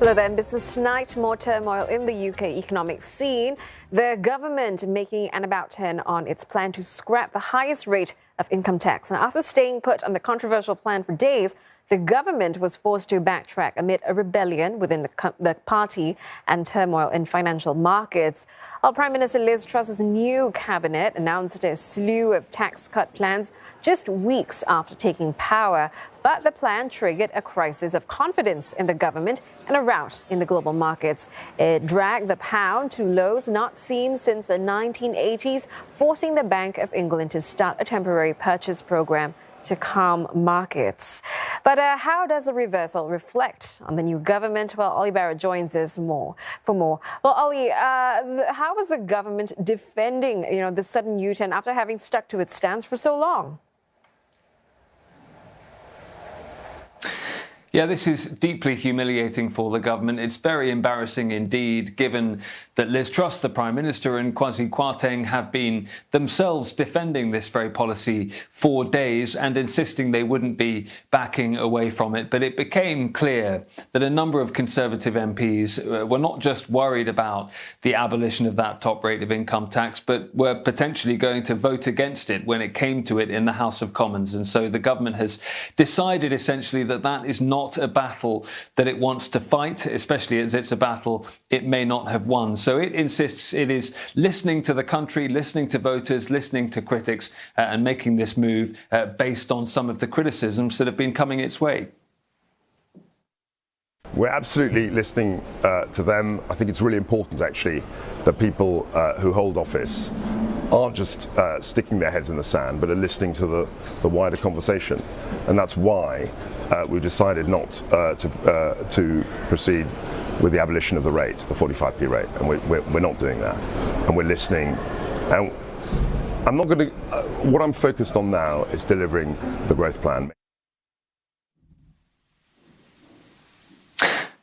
Hello there, in Business Tonight. More turmoil in the UK economic scene. The government making an about-turn on its plan to scrap the highest rate of income tax. Now, after staying put on the controversial plan for days, the government was forced to backtrack amid a rebellion within the party and turmoil in financial markets. Our Prime Minister Liz Truss's new cabinet announced a slew of tax cut plans just weeks after taking power. But the plan triggered a crisis of confidence in the government and a rout in the global markets. It dragged the pound to lows not seen since the 1980s, forcing the Bank of England to start a temporary purchase program to calm markets. But how does the reversal reflect on the new government? Well, Ollie Barrett joins us for more. Well, Ollie, how was the government defending, this sudden U-turn after having stuck to its stance for so long? Yeah, this is deeply humiliating for the government. It's very embarrassing indeed, given that Liz Truss, the Prime Minister, and Kwasi Kwarteng have been themselves defending this very policy for days and insisting they wouldn't be backing away from it. But it became clear that a number of Conservative MPs were not just worried about the abolition of that top rate of income tax, but were potentially going to vote against it when it came to it in the House of Commons. And so the government has decided essentially that that is not a battle that it wants to fight, especially as it's a battle it may not have won. So it insists it is listening to the country, listening to voters, listening to critics, and making this move based on some of the criticisms that have been coming its way. We're absolutely listening to them. I think it's really important, actually, that people who hold office aren't just sticking their heads in the sand, but are listening to the wider conversation. And that's why we've decided not to proceed with the abolition of the rate, the 45p rate, and we're not doing that. And we're listening. And I'm not going to. What I'm focused on now is delivering the growth plan.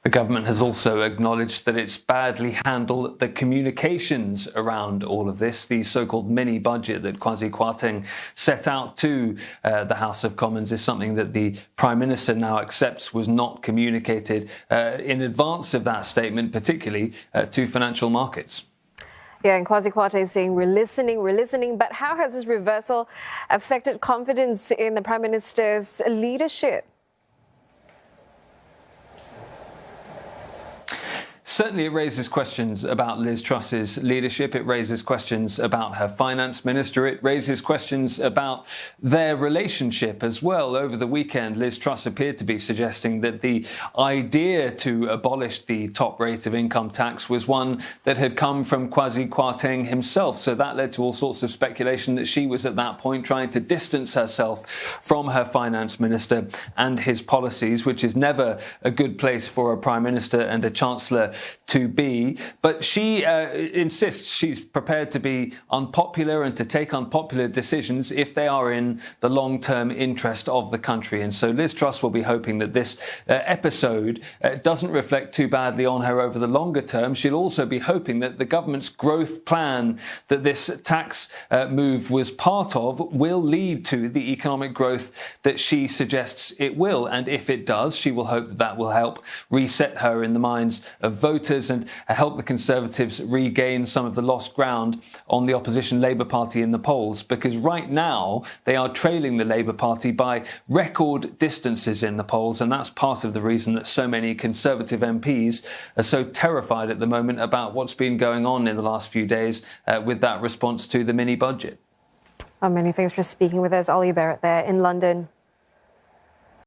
The government has also acknowledged that it's badly handled the communications around all of this. The so-called mini-budget that Kwasi Kwarteng set out to the House of Commons is something that the Prime Minister now accepts was not communicated in advance of that statement, particularly to financial markets. Yeah, and Kwasi Kwarteng is saying we're listening. But how has this reversal affected confidence in the Prime Minister's leadership? Certainly, it raises questions about Liz Truss's leadership. It raises questions about her finance minister. It raises questions about their relationship as well. Over the weekend, Liz Truss appeared to be suggesting that the idea to abolish the top rate of income tax was one that had come from Kwasi Kwarteng himself. So that led to all sorts of speculation that she was at that point trying to distance herself from her finance minister and his policies, which is never a good place for a prime minister and a chancellor to be. But she insists she's prepared to be unpopular and to take unpopular decisions if they are in the long-term interest of the country. And so Liz Truss will be hoping that this episode doesn't reflect too badly on her over the longer term. She'll also be hoping that the government's growth plan that this tax move was part of will lead to the economic growth that she suggests it will. And if it does, she will hope that that will help reset her in the minds of voters and help the Conservatives regain some of the lost ground on the opposition Labour Party in the polls, because right now they are trailing the Labour Party by record distances in the polls, and that's part of the reason that so many Conservative MPs are so terrified at the moment about what's been going on in the last few days with that response to the mini-budget. Many thanks for speaking with us, Ollie Barrett there in London.